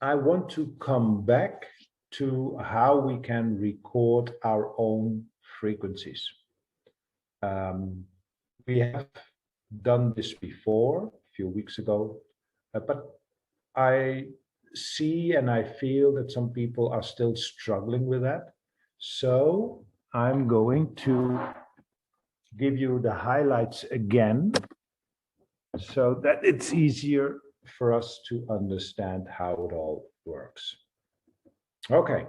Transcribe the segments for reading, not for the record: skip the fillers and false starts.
I want to come back to how we can record our own frequencies. We have done this before, a few weeks ago, but I see and I feel that some people are still struggling with that. So I'm going to give you the highlights again so that it's easier for us to understand how it all works. Okay,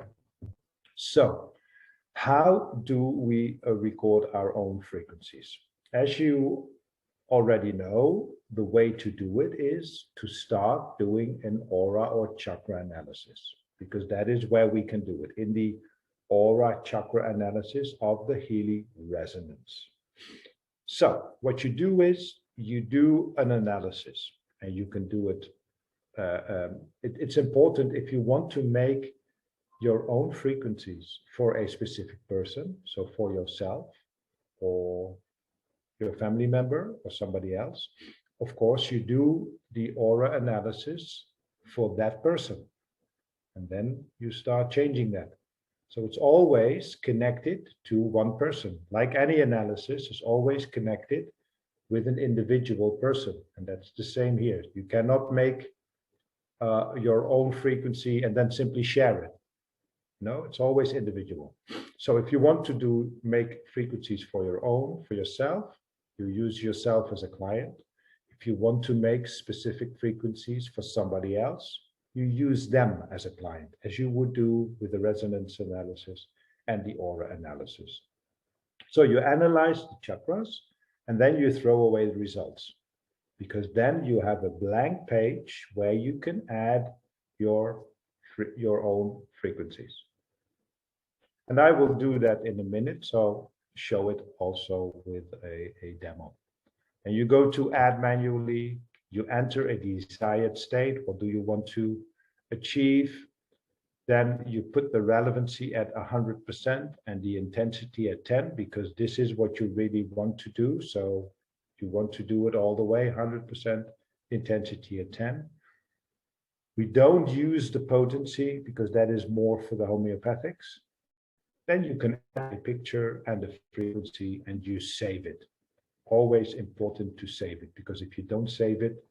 so how do we record our own frequencies? As you already know, the way to do it is to start doing an aura or chakra analysis, because that is where we can do it, in the aura chakra analysis of the Healy resonance. So what you do is you do an analysis, and you can do it. It's important if you want to make your own frequencies for a specific person, so for yourself or your family member or somebody else. Of course, you do the aura analysis for that person, and then you start changing that. So it's always connected to one person. Like any analysis is always connected with an individual person. And that's the same here. You cannot make your own frequency and then simply share it. No, it's always individual. So if you want to make frequencies for your own, for yourself, you use yourself as a client. If you want to make specific frequencies for somebody else, you use them as a client, as you would do with the resonance analysis and the aura analysis. So you analyze the chakras, and then you throw away the results, because then you have a blank page where you can add your own frequencies. And I will do that in a minute, so show it also with a demo. And you go to add manually, you enter a desired state. What do you want to achieve? Then you put the relevancy at 100% and the intensity at 10, because this is what you really want to do. So you want to do it all the way, 100% intensity at 10. We don't use the potency because that is more for the homeopathics. Then you can add a picture and a frequency and you save it. Always important to save it, because if you don't save it,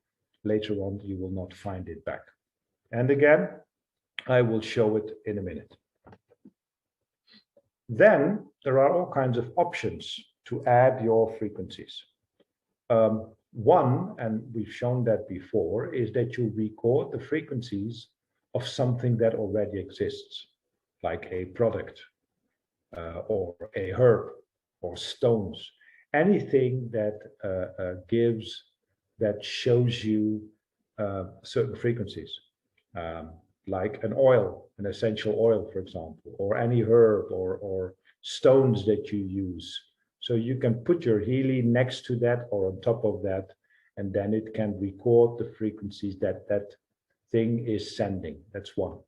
later on you will not find it back. And again, I will show it in a minute. Then there are all kinds of options to add your frequencies. One, and we've shown that before, is that you record the frequencies of something that already exists, like a product or a herb or stones. Anything that shows you certain frequencies, like an oil, an essential oil, for example, or any herb or stones that you use. So you can put your Healy next to that or on top of that, and then it can record the frequencies that that thing is sending. That's one.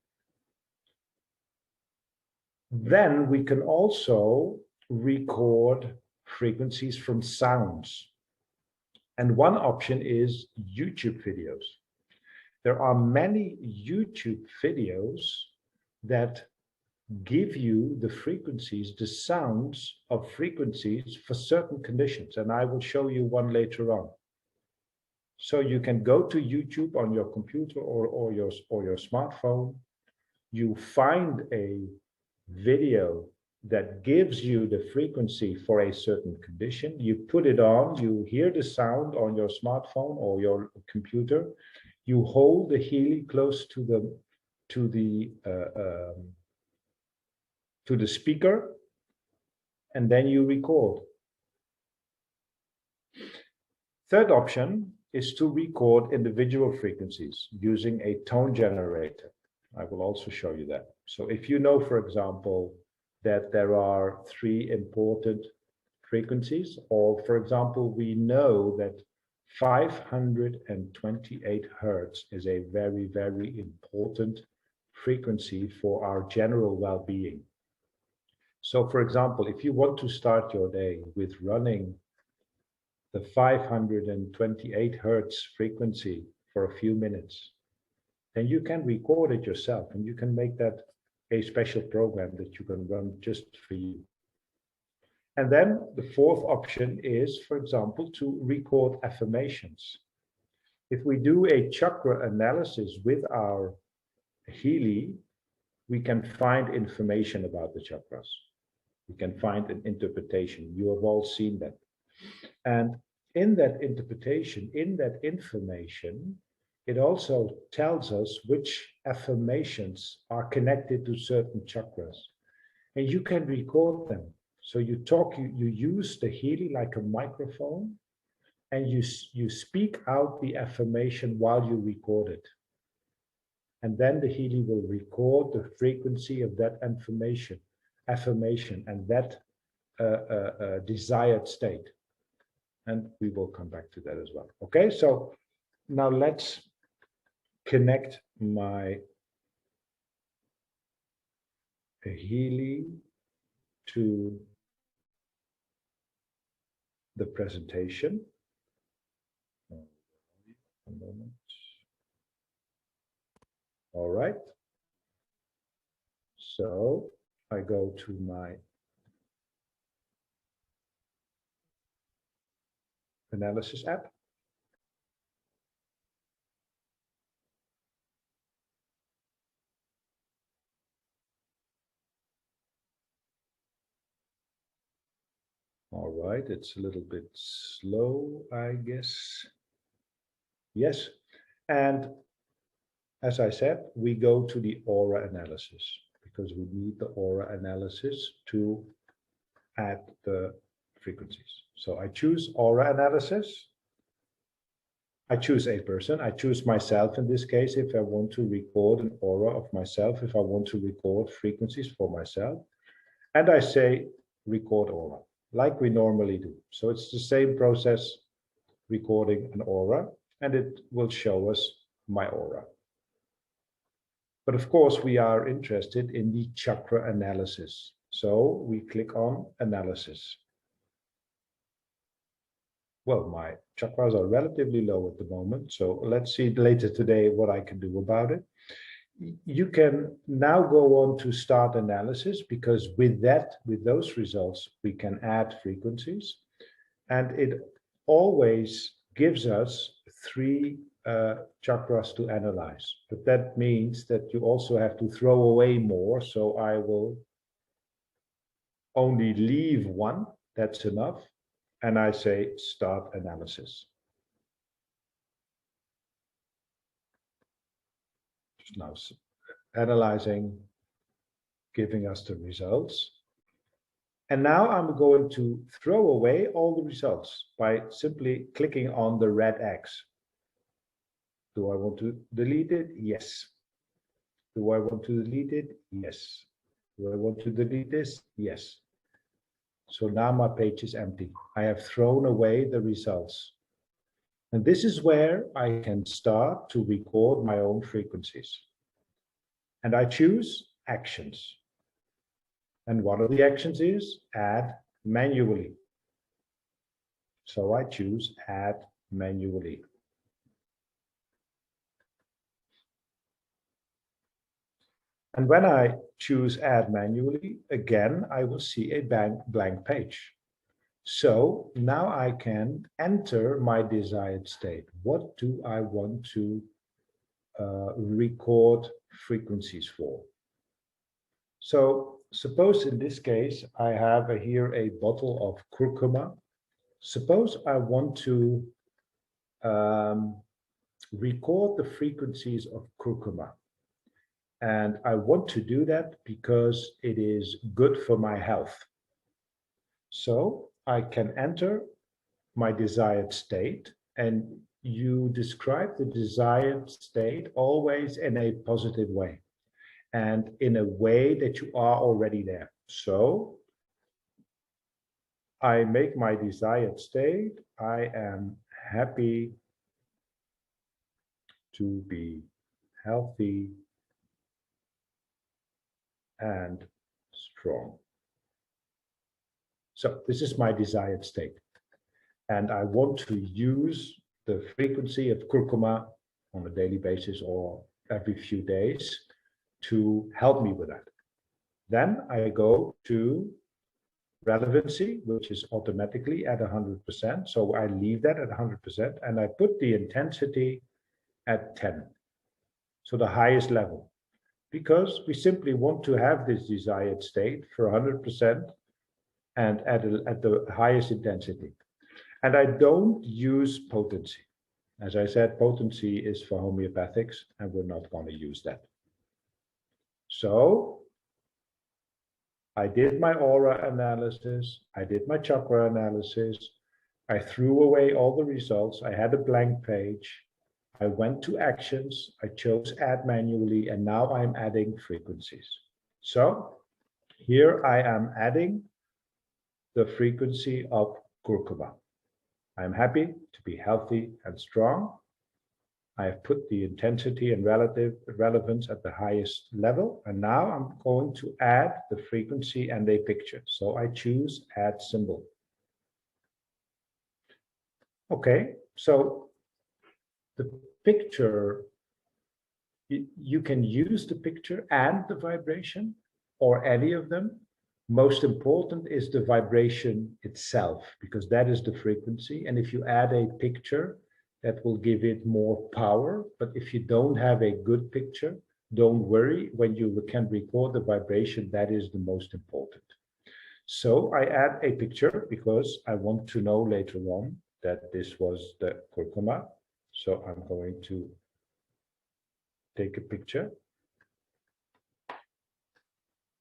Then we can also record frequencies from sounds. And one option is YouTube videos. There are many YouTube videos that give you the frequencies, the sounds of frequencies for certain conditions. And I will show you one later on. So you can go to YouTube on your computer or your smartphone. You find a video that gives you the frequency for a certain condition. You put it on, you hear the sound on your smartphone or your computer. You hold the Healy close to the speaker, and then you record. Third option is to record individual frequencies using a tone generator. I will also show you that. So if you know, for example, that there are 3 important frequencies, or for example, we know that 528 hertz is a very, very important frequency for our general well-being. So for example, if you want to start your day with running the 528 hertz frequency for a few minutes, then you can record it yourself and you can make that a special program that you can run just for you. And then the fourth option is, for example, to record affirmations. If we do a chakra analysis with our Healy, we can find information about the chakras. We can find an interpretation. You have all seen that. And in that interpretation, in that information, it also tells us which affirmations are connected to certain chakras. And you can record them. So you talk, you use the Healy like a microphone, and you speak out the affirmation while you record it. And then the Healy will record the frequency of that affirmation and that desired state. And we will come back to that as well. Okay, so now let's connect my Healy to the presentation. A moment. All right. So I go to my analysis app. All right, it's a little bit slow, I guess. Yes, and as I said, we go to the aura analysis because we need the aura analysis to add the frequencies. So I choose aura analysis. I choose a person. I choose myself in this case if I want to record an aura of myself, if I want to record frequencies for myself. And I say record aura, like we normally do. So it's the same process, recording an aura, and it will show us my aura. But of course, we are interested in the chakra analysis. So we click on analysis. Well, my chakras are relatively low at the moment. So let's see later today what I can do about it. You can now go on to start analysis because with those results, we can add frequencies. And it always gives us 3 chakras to analyze. But that means that you also have to throw away more. So I will only leave 1. That's enough. And I say start analysis. Just now analyzing, giving us the results. And now I'm going to throw away all the results by simply clicking on the red X. Do I want to delete it? Yes. Do I want to delete it? Yes. Do I want to delete this? Yes. So now my page is empty. I have thrown away the results. And this is where I can start to record my own frequencies. And I choose actions. And one of the actions is add manually. So I choose add manually. And when I choose add manually, again, I will see a blank page. So now I can enter my desired state. What do I want to record frequencies for? So suppose in this case, I have here a bottle of curcuma. Suppose I want to record the frequencies of curcuma. And I want to do that because it is good for my health. So I can enter my desired state, and you describe the desired state always in a positive way and in a way that you are already there. So I make my desired state. I am happy to be healthy and strong. So this is my desired state. And I want to use the frequency of curcuma on a daily basis or every few days to help me with that. Then I go to relevancy, which is automatically at 100%. So I leave that at 100% and I put the intensity at 10. So the highest level, because we simply want to have this desired state for 100% and at the highest intensity. And I don't use potency. As I said, potency is for homeopathics, and we're not going to use that. So I did my aura analysis, I did my chakra analysis, I threw away all the results, I had a blank page, I went to actions, I chose add manually, and now I'm adding frequencies. So here I am adding the frequency of curcuma. I'm happy to be healthy and strong. I've put the intensity and relative relevance at the highest level, and now I'm going to add the frequency and a picture. So I choose add symbol. Okay, so the picture, you can use the picture and the vibration or any of them. Most important is the vibration itself, because that is the frequency. And if you add a picture, that will give it more power. But if you don't have a good picture, don't worry. When you can record the vibration, that is the most important. So I add a picture because I want to know later on that this was the curcuma. So I'm going to take a picture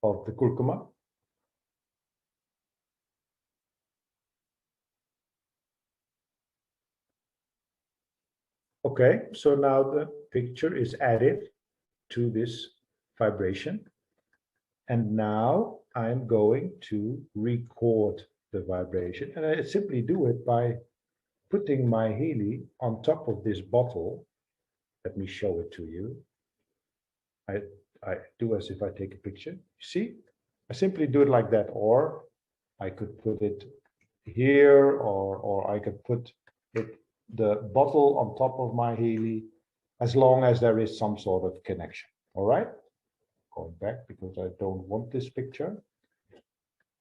of the curcuma. Okay, so now the picture is added to this vibration. And now I'm going to record the vibration. And I simply do it by putting my Healy on top of this bottle. Let me show it to you. I do as if I take a picture. You see? I simply do it like that. Or I could put it here, or I could put it, the bottle on top of my Healy, as long as there is some sort of connection. All right? Going back because I don't want this picture.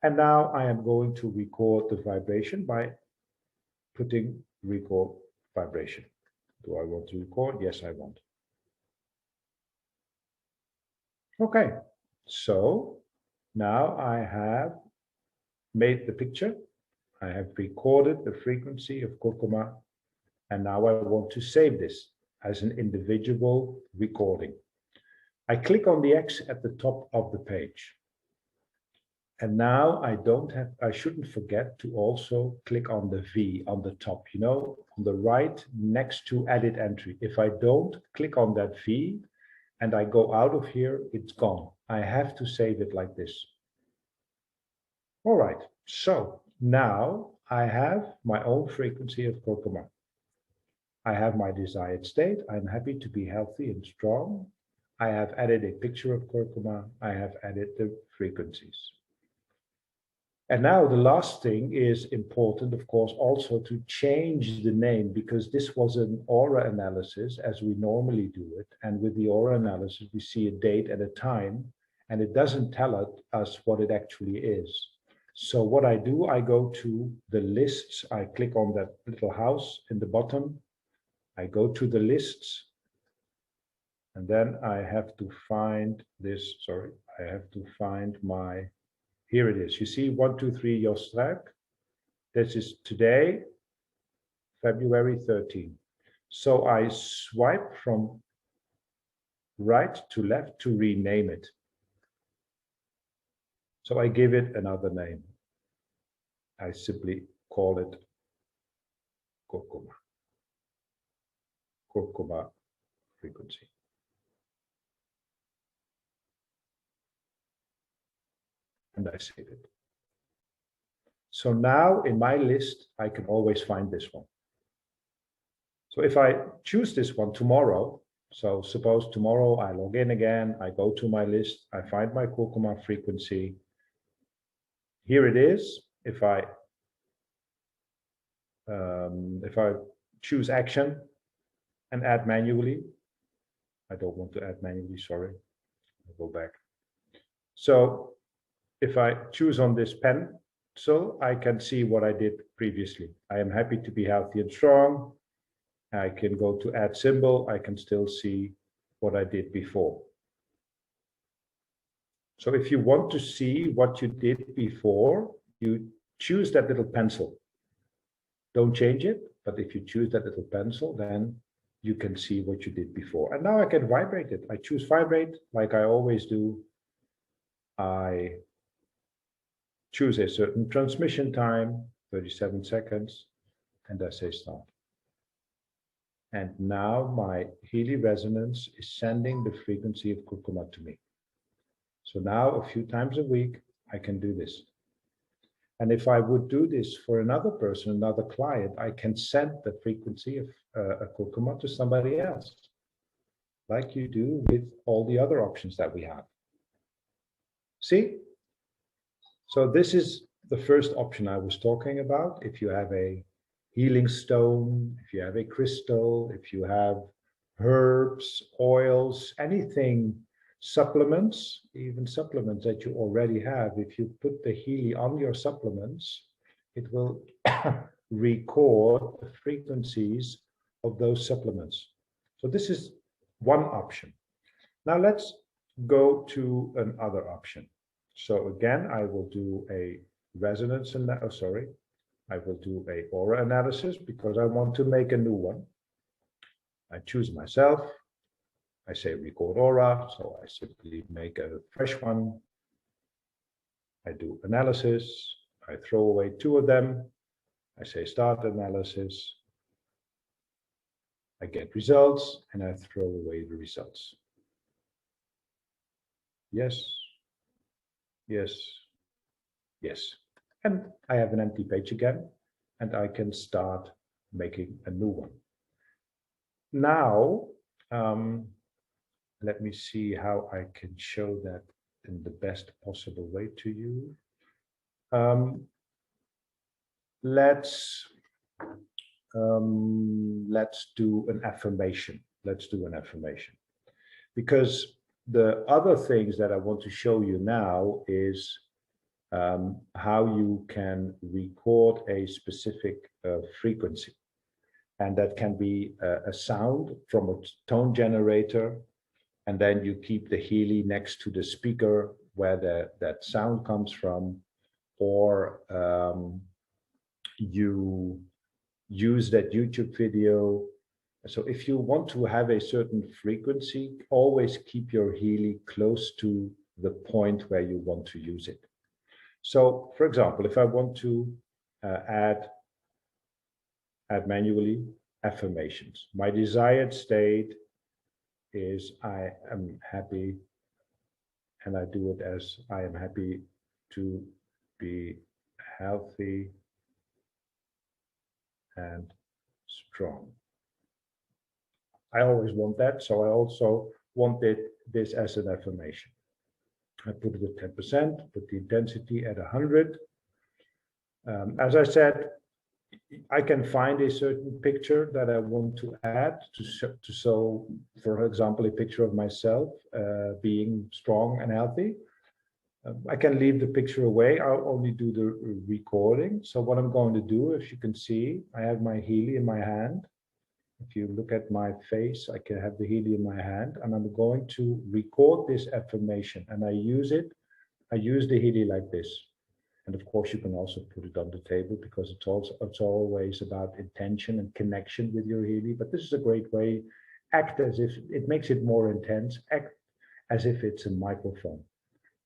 And now I am going to record the vibration by putting record vibration. Do I want to record? Yes, I want. Okay, so now I have made the picture. I have recorded the frequency of curcuma, and now I want to save this as an individual recording. I click on the X at the top of the page. And now I shouldn't forget to also click on the V on the top, you know, on the right next to edit entry. If I don't click on that V and I go out of here, it's gone. I have to save it like this. All right, so now I have my own frequency of curcuma. I have my desired state. I'm happy to be healthy and strong. I have added a picture of curcuma. I have added the frequencies. And now the last thing is important, of course, also to change the name, because this was an aura analysis as we normally do it. And with the aura analysis, we see a date and a time, and it doesn't tell us what it actually is. So what I do, I go to the lists. I click on that little house in the bottom. I go to the lists. And then I have to find this, sorry, I have to find my, here it is. You see 1, 2, 3, Jos Struik. This is today, February 13. So I swipe from right to left to rename it. So I give it another name. I simply call it curcuma. Curcuma frequency. And I save it. So now in my list, I can always find this one. So if I choose this one tomorrow, so suppose tomorrow I log in again, I go to my list, I find my curcuma frequency. Here it is. If I choose action and add manually, I don't want to add manually, sorry. I'll go back. So if I choose on this pencil, I can see what I did previously. I am happy to be healthy and strong. I can go to add symbol. I can still see what I did before. So if you want to see what you did before, you choose that little pencil. Don't change it, but if you choose that little pencil, then you can see what you did before. And now I can vibrate it. I choose vibrate like I always do. I choose a certain transmission time, 37 seconds, and I say start. And now my Healy resonance is sending the frequency of kurkuma to me. So now a few times a week, I can do this. And if I would do this for another person, another client, I can send the frequency of a kurkuma to somebody else, like you do with all the other options that we have. See? So this is the first option I was talking about. If you have a healing stone, if you have a crystal, if you have herbs, oils, anything, supplements, even supplements that you already have, if you put the Healy on your supplements, it will record the frequencies of those supplements. So this is one option. Now let's go to another option. So again, I will do a resonance I will do a aura analysis because I want to make a new one. I choose myself. I say record aura, so I simply make a fresh one. I do analysis. I throw away 2 of them. I say start analysis. I get results and I throw away the results. Yes, yes, yes. And I have an empty page again, and I can start making a new one. Now, let me see how I can show that in the best possible way to you. Let's do an affirmation. Let's do an affirmation. Because the other things that I want to show you now is how you can record a specific frequency. And that can be a sound from a tone generator. And then you keep the Healy next to the speaker where that sound comes from. Or you use that YouTube video. So if you want to have a certain frequency, always keep your Healy close to the point where you want to use it. So, for example, if I want to add manually affirmations, my desired state is I am happy, and I do it as I am happy to be healthy and strong. I always want that, so I also wanted this as an affirmation. I put it at 10%, put the intensity at 100. As I said, I can find a certain picture that I want to add to show, for example, a picture of myself being strong and healthy. I can leave the picture away. I'll only do the recording. So what I'm going to do, as you can see, I have my Healy in my hand. If you look at my face, I can have the Healy in my hand, and I'm going to record this affirmation. And I use the Healy like this. And of course, you can also put it on the table because it's always about intention and connection with your Healy. But this is a great way. Act as if it makes it more intense. Act as if it's a microphone.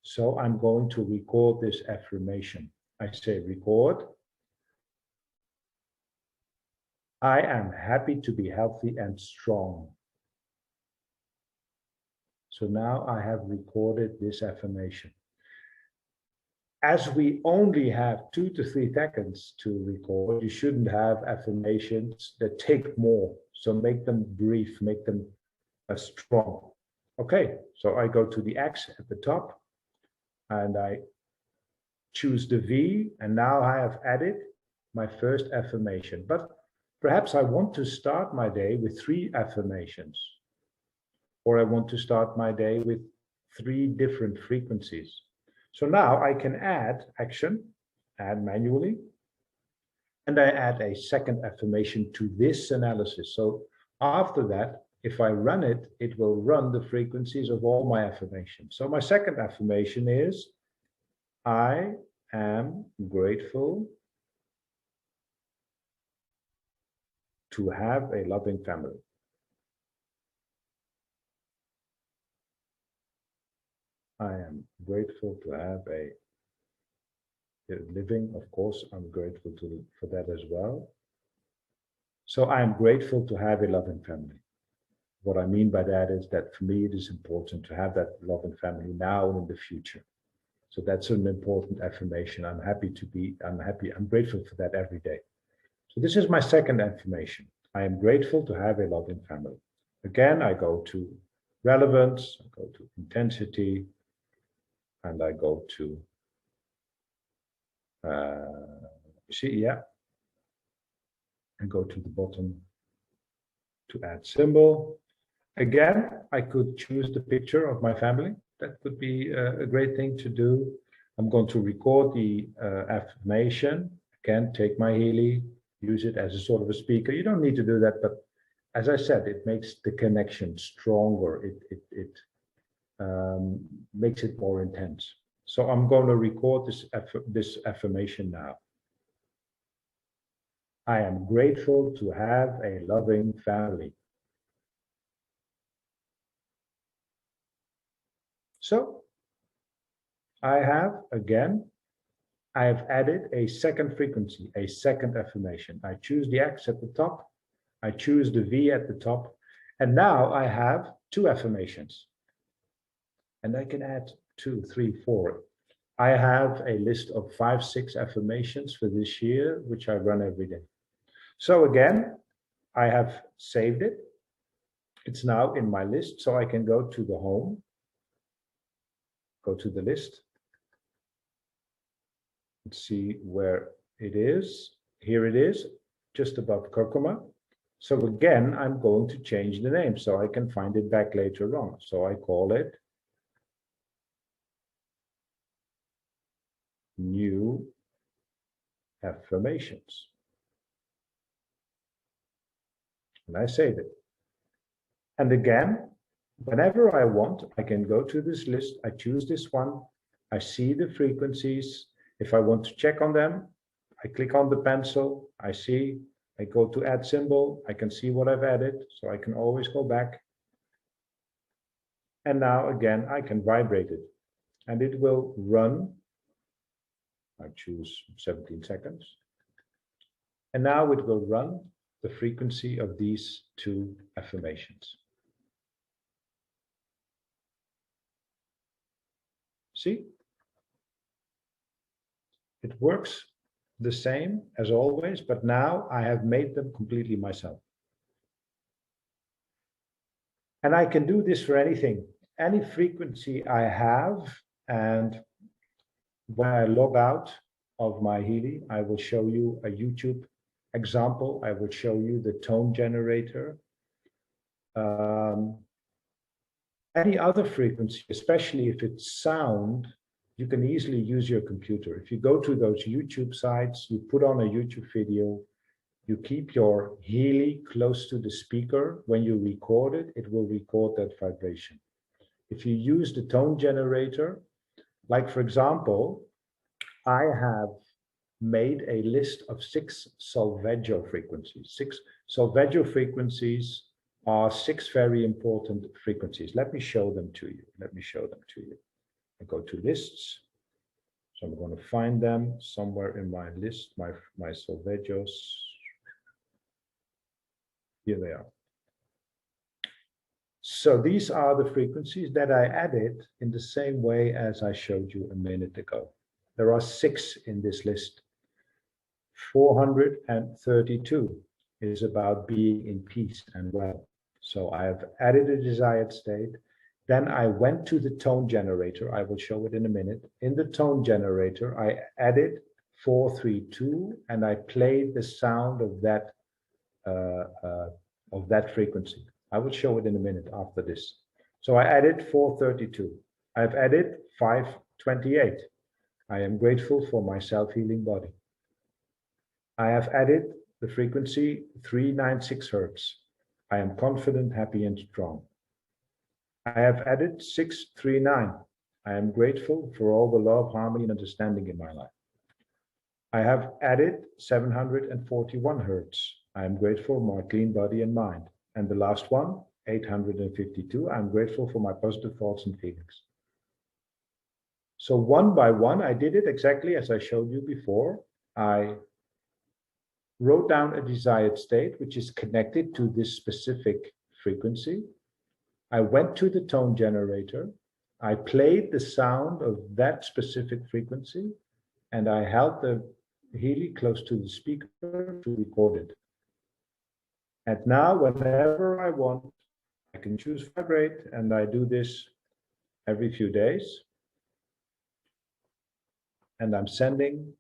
So I'm going to record this affirmation. I say record. I am happy to be healthy and strong. So now I have recorded this affirmation. As we only have 2 to 3 seconds to record, you shouldn't have affirmations that take more. So make them brief, make them strong. Okay, so I go to the X at the top and I choose the V, and now I have added my first affirmation. But perhaps I want to start my day with 3 affirmations, or I want to start my day with 3 different frequencies. So now I can add action, add manually, and I add a second affirmation to this analysis. So after that, if I run it, it will run the frequencies of all my affirmations. So my second affirmation is, I am grateful to have a loving family. I am grateful to have a living. Of course, I'm grateful for that as well. So I am grateful to have a loving family. What I mean by that is that for me, it is important to have that loving family now and in the future. So that's an important affirmation. I'm grateful for that every day. So this is my second affirmation. I am grateful to have a loving family. Again, I go to relevance, I go to intensity, and I go to, and go to the bottom to add symbol. Again, I could choose the picture of my family. That could be a great thing to do. I'm going to record the affirmation. Again, take my Healy, use it as a sort of a speaker. You don't need to do that, but as I said, it makes the connection stronger. It makes it more intense. So I'm going to record this affirmation now. I am grateful to have a loving family. So I have added a second frequency, a second affirmation. I choose the X at the top, I choose the V at the top, and now I have 2 affirmations. And I can add 2, 3, 4. I have a list of 5, 6 affirmations for this year, which I run every day. So again, I have saved it. It's now in my list, so I can go to the home, go to the list, and see where it is. Here it is, just above curcuma. So again, I'm going to change the name so I can find it back later on. So I call it New Affirmations. And I save it. And again, whenever I want, I can go to this list. I choose this one. I see the frequencies. If I want to check on them, I click on the pencil. I go to add symbol. I can see what I've added. So I can always go back. And now again, I can vibrate it. And it will run. I choose 17 seconds. And now it will run the frequency of these 2 affirmations. See? It works the same as always, but now I have made them completely myself. And I can do this for anything, any frequency I have. And when I log out of my Healy, I will show you a YouTube example. I will show you the tone generator. Any other frequency, especially if it's sound, you can easily use your computer. If you go to those YouTube sites, you put on a YouTube video, you keep your Healy close to the speaker. When you record it, it will record that vibration. If you use the tone generator, like for example, I have made a list of 6 solfeggio frequencies. 6 solfeggio frequencies are 6 very important frequencies. Let me show them to you. I go to lists. So I'm going to find them somewhere in my list, my solfeggios. Here they are. So these are the frequencies that I added in the same way as I showed you a minute ago. There are 6 in this list. 432 is about being in peace and well. So I have added a desired state. Then I went to the tone generator. I will show it in a minute. In the tone generator, I added 432 and I played the sound of that frequency. I will show it in a minute after this. So I added 432. I've added 528. I am grateful for my self-healing body. I have added the frequency 396 Hertz. I am confident, happy, and strong. I have added 639. I am grateful for all the love, harmony, and understanding in my life. I have added 741 Hertz. I am grateful for my clean body and mind. And the last one, 852, I'm grateful for my positive thoughts and feelings. So one by one, I did it exactly as I showed you before. I wrote down a desired state, which is connected to this specific frequency. I went to the tone generator. I played the sound of that specific frequency, and I held the Healy close to the speaker to record it. And now, whenever I want, I can choose vibrate, and I do this every few days. And I'm sending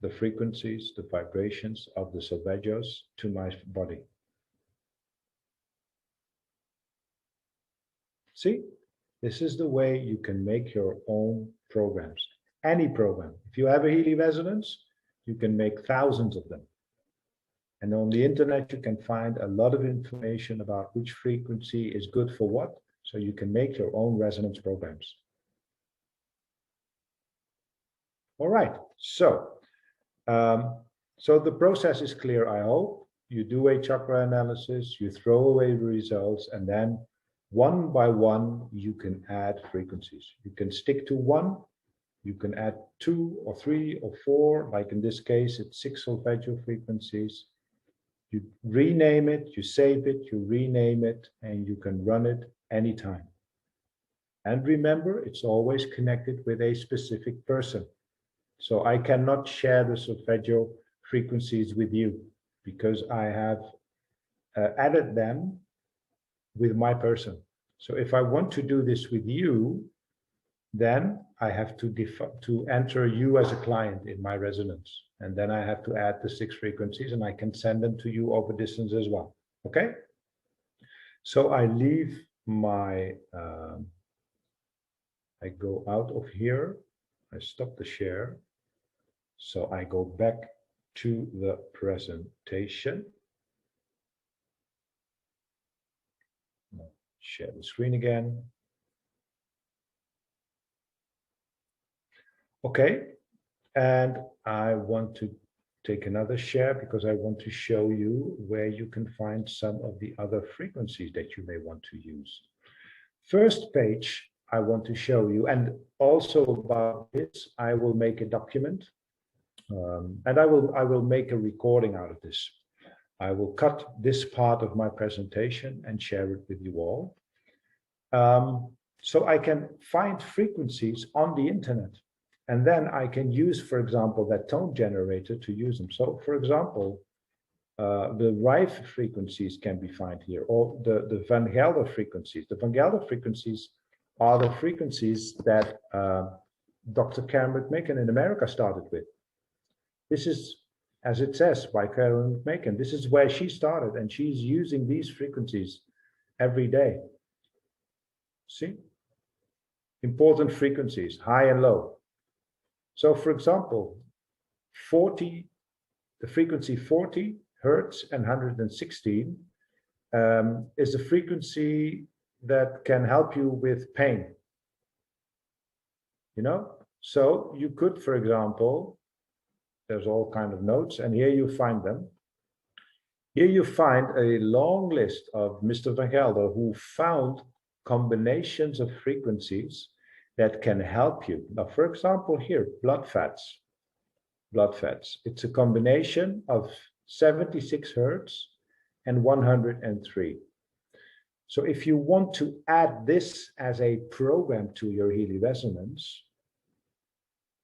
the frequencies, the vibrations of the solfeggios to my body. See, this is the way you can make your own programs. Any program. If you have a Healy resonance, you can make thousands of them. And on the internet, you can find a lot of information about which frequency is good for what, so you can make your own resonance programs. All right, so the process is clear, I hope. You do a chakra analysis, you throw away the results, and then one by one, you can add frequencies. You can stick to one, you can add 2 or 3 or 4, like in this case, it's 6 solfeggio frequencies. You rename it, you save it, you rename it, and you can run it anytime. And remember, it's always connected with a specific person. So I cannot share the solfeggio frequencies with you because I have added them with my person. So if I want to do this with you, then I have to enter you as a client in my resonance. And then I have to add the 6 frequencies, and I can send them to you over distance as well. Okay? So I leave my, I go out of here. I stop the share. So I go back to the presentation. Share the screen again. Okay, and I want to take another share because I want to show you where you can find some of the other frequencies that you may want to use. First page I want to show you, and also about this, I will make a document, and I will make a recording out of this. I will cut this part of my presentation and share it with you all. So I can find frequencies on the internet, and then I can use, for example, that tone generator to use them. So, for example, the Rife frequencies can be found here, or the Van Gelder frequencies. The Van Gelder frequencies are the frequencies that Dr. Karen McMaken in America started with. This is, as it says, by Karen McMaken. This is where she started, and she's using these frequencies every day. See? Important frequencies, high and low. So, for example, 40, the frequency 40 Hertz and 116 is a frequency that can help you with pain. You know? So you could, for example, there's all kind of notes, and here you find them. Here you find a long list of Mr. Van Gelder who found combinations of frequencies that can help you. Now, for example, here, blood fats. Blood fats. It's a combination of 76 Hertz and 103. So if you want to add this as a program to your Healy resonance,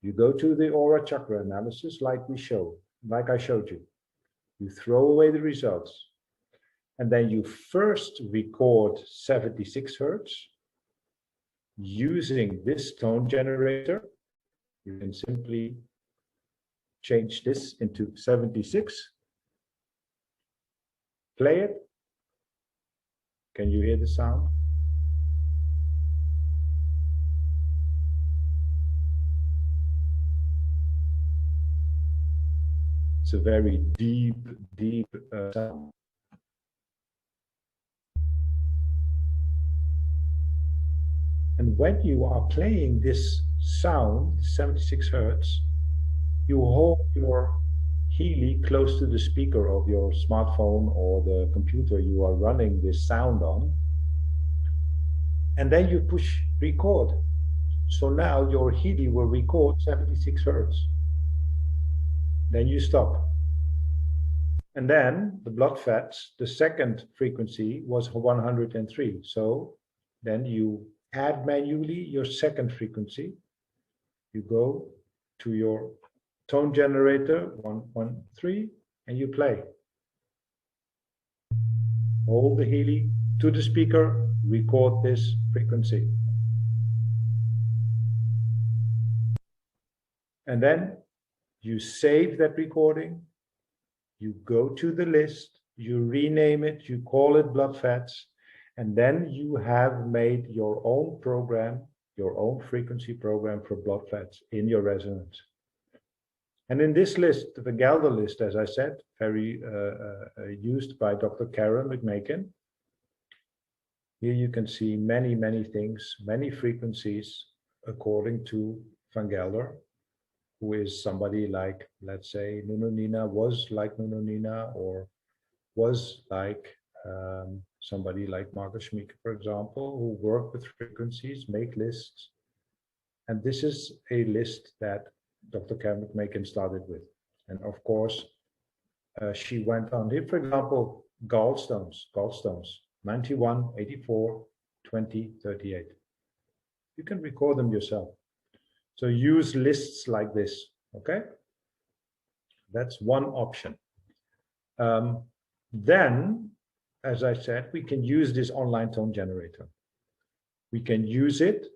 you go to the aura chakra analysis like I showed you. You throw away the results, and then you first record 76 Hertz using this tone generator. You can simply change this into 76. Play it. Can you hear the sound? It's a very deep, deep sound. And when you are playing this sound, 76 hertz, you hold your Healy close to the speaker of your smartphone or the computer you are running this sound on. And then you push record. So now your Healy will record 76 hertz. Then you stop. And then the blood fats, the second frequency was 103. So then you add manually your second frequency. You go to your tone generator, 113, and you play. Hold the Healy to the speaker, record this frequency. And then you save that recording, you go to the list, you rename it, you call it blood fats, and then you have made your own program, your own frequency program for blood fats in your resonance. And in this list, the Gelder list, as I said, very used by Dr. Karen McMakin. Here you can see many, many things, many frequencies according to Van Gelder, who is somebody like, let's say, Nuno Nina, was like Nuno Nina, or was like somebody like Marcus Schmieke, for example, who work with frequencies, make lists. And this is a list that Dr. Karen McMakin started with. And of course, she went on here, for example, gallstones, 91, 84, 20, 38. You can record them yourself. So use lists like this, okay? That's one option. Then, as I said, we can use this online tone generator. We can use it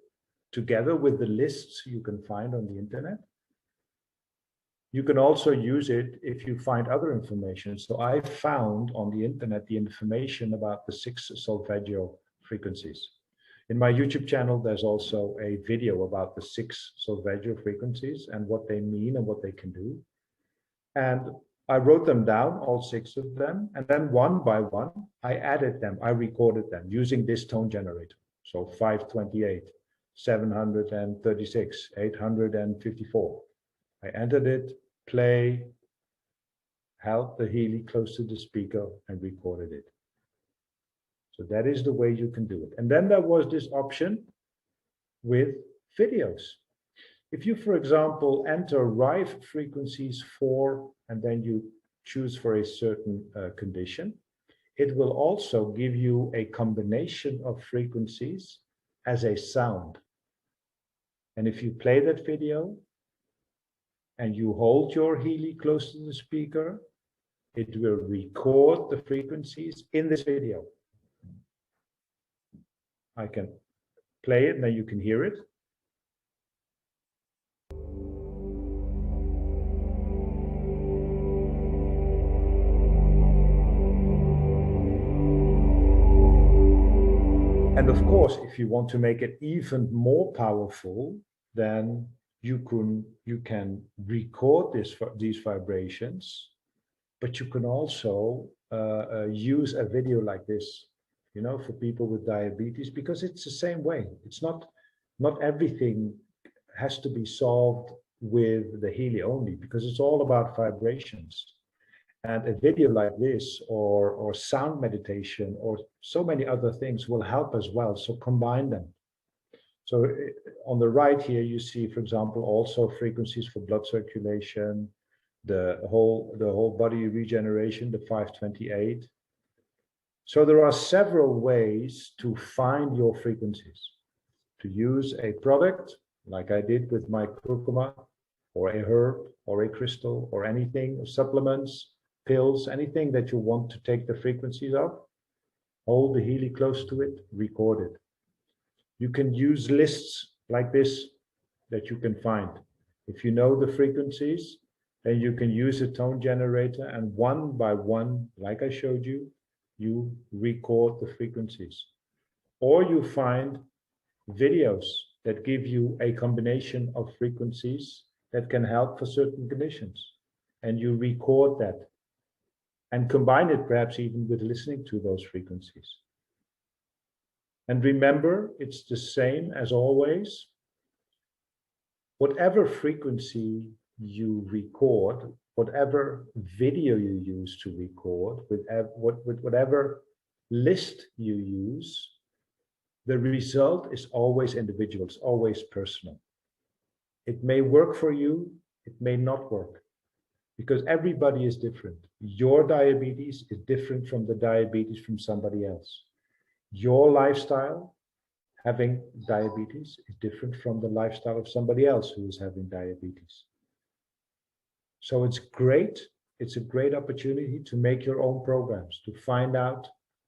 together with the lists you can find on the internet. You can also use it if you find other information. So I found on the internet the information about the 6 solfeggio frequencies. In my YouTube channel, there's also a video about the 6 solfeggio frequencies and what they mean and what they can do. And I wrote them down, all 6 of them, and then one by one, I added them, I recorded them using this tone generator. So 528, 736, 854. I entered it, play, held the Healy close to the speaker and recorded it. So that is the way you can do it. And then there was this option with videos. If you, for example, enter Rife frequencies 4 and then you choose for a certain condition, it will also give you a combination of frequencies as a sound. And if you play that video and you hold your Healy close to the speaker, it will record the frequencies in this video. I can play it and then you can hear it. And of course, if you want to make it even more powerful, then you can record these vibrations, but you can also use a video like this, you know, for people with diabetes, because it's the same way. It's not everything has to be solved with the Healy only, because it's all about vibrations. And a video like this or sound meditation or so many other things will help as well. So combine them. So on the right here, you see, for example, also frequencies for blood circulation, the whole body regeneration, the 528. So there are several ways to find your frequencies. To use a product, like I did with my curcuma, or a herb, or a crystal, or anything, supplements, pills, anything that you want to take the frequencies of, hold the Healy close to it, record it. You can use lists like this that you can find. If you know the frequencies, then you can use a tone generator, and one by one, like I showed you, you record the frequencies. Or you find videos that give you a combination of frequencies that can help for certain conditions. and you record that and combine it perhaps even with listening to those frequencies. And remember, it's the same as always. Whatever frequency you record, whatever video you use to record, with whatever list you use, the result is always individual, it's always personal. It may work for you, it may not work, because everybody is different. Your diabetes is different from the diabetes from somebody else. Your lifestyle, having diabetes, is different from the lifestyle of somebody else who is having diabetes. So it's great. It's a great opportunity to make your own programs, to find out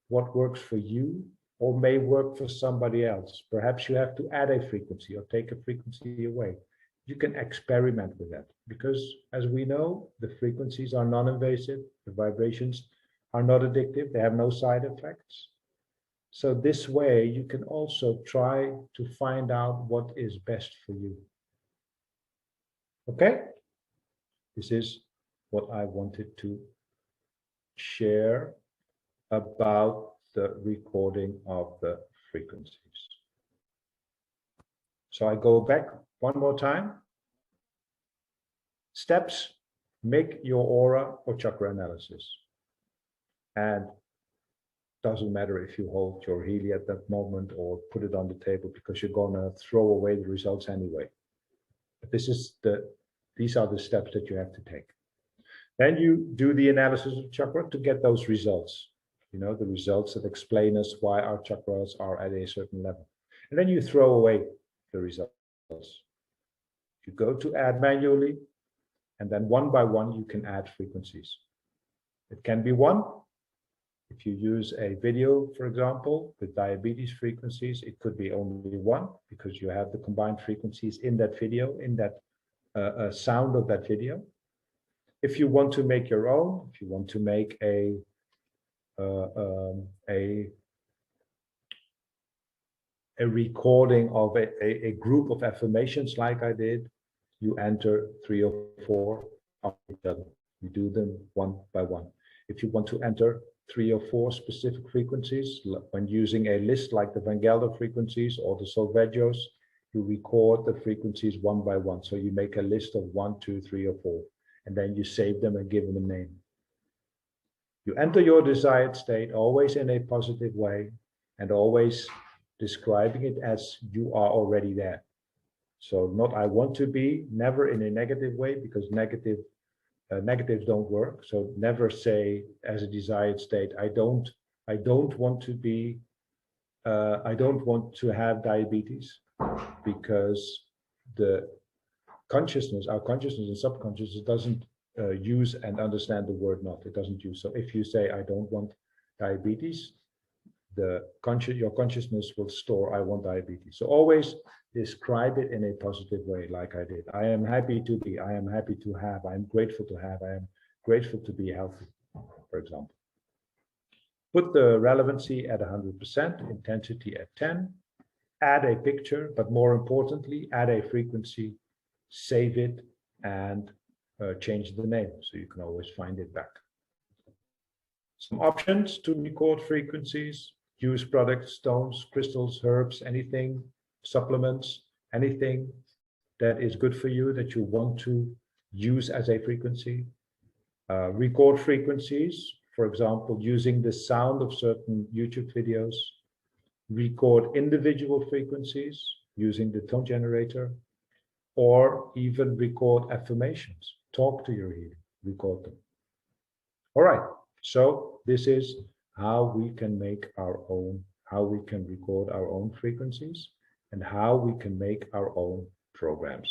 what works for you or may work for somebody else. Perhaps you have to add a frequency or take a frequency away. You can experiment with that, because as we know, the frequencies are non-invasive, the vibrations are not addictive, they have no side effects. So this way you can also try to find out what is best for you. Okay? This is what I wanted to share about the recording of the frequencies. So I go back one more time. Steps: make your aura or chakra analysis. And doesn't matter if you hold your Healy at that moment or put it on the table, because you're gonna throw away the results anyway. But these are the steps that you have to take. Then you do the analysis of chakra to get those results. You know, the results that explain us why our chakras are at a certain level. And then you throw away the results. You go to add manually, and then one by one you can add frequencies. It can be one. If you use a video, for example, with diabetes frequencies, it could be only one, because you have the combined frequencies in that video, in that sound of that video. If you want to make your own, if you want to make a recording of a group of affirmations like I did, you enter 3 or 4 after each other. You do them one by one. If you want to enter 3 or 4 specific frequencies, when using a list like the Van Gelder frequencies or the Solfeggios, you record the frequencies one by one. So you make a list of 1, 2, 3, or 4, and then you save them and give them a name. You enter your desired state always in a positive way, and always describing it as you are already there. So not I want to be, never in a negative way, because negatives don't work. So never say as a desired state, I don't want to be, I don't want to have diabetes, because the consciousness, our consciousness and subconsciousness doesn't use and understand the word not. It doesn't use. So if you say I don't want diabetes, your consciousness will store I want diabetes. So always describe it in a positive way, like I did. I am happy to be, I am happy to have, I am grateful to have, I am grateful to be healthy, for example. Put the relevancy at 100%, intensity at 10, add a picture, but more importantly, add a frequency, save it, and change the name, so you can always find it back. Some options to record frequencies: use products, stones, crystals, herbs, anything, supplements, anything that is good for you that you want to use as a frequency. Record frequencies, for example, using the sound of certain YouTube videos. Record individual frequencies using the tone generator, or even record affirmations. Talk to your Healy, record them. All right, so this is how we can make our own, how we can record our own frequencies, and how we can make our own programs.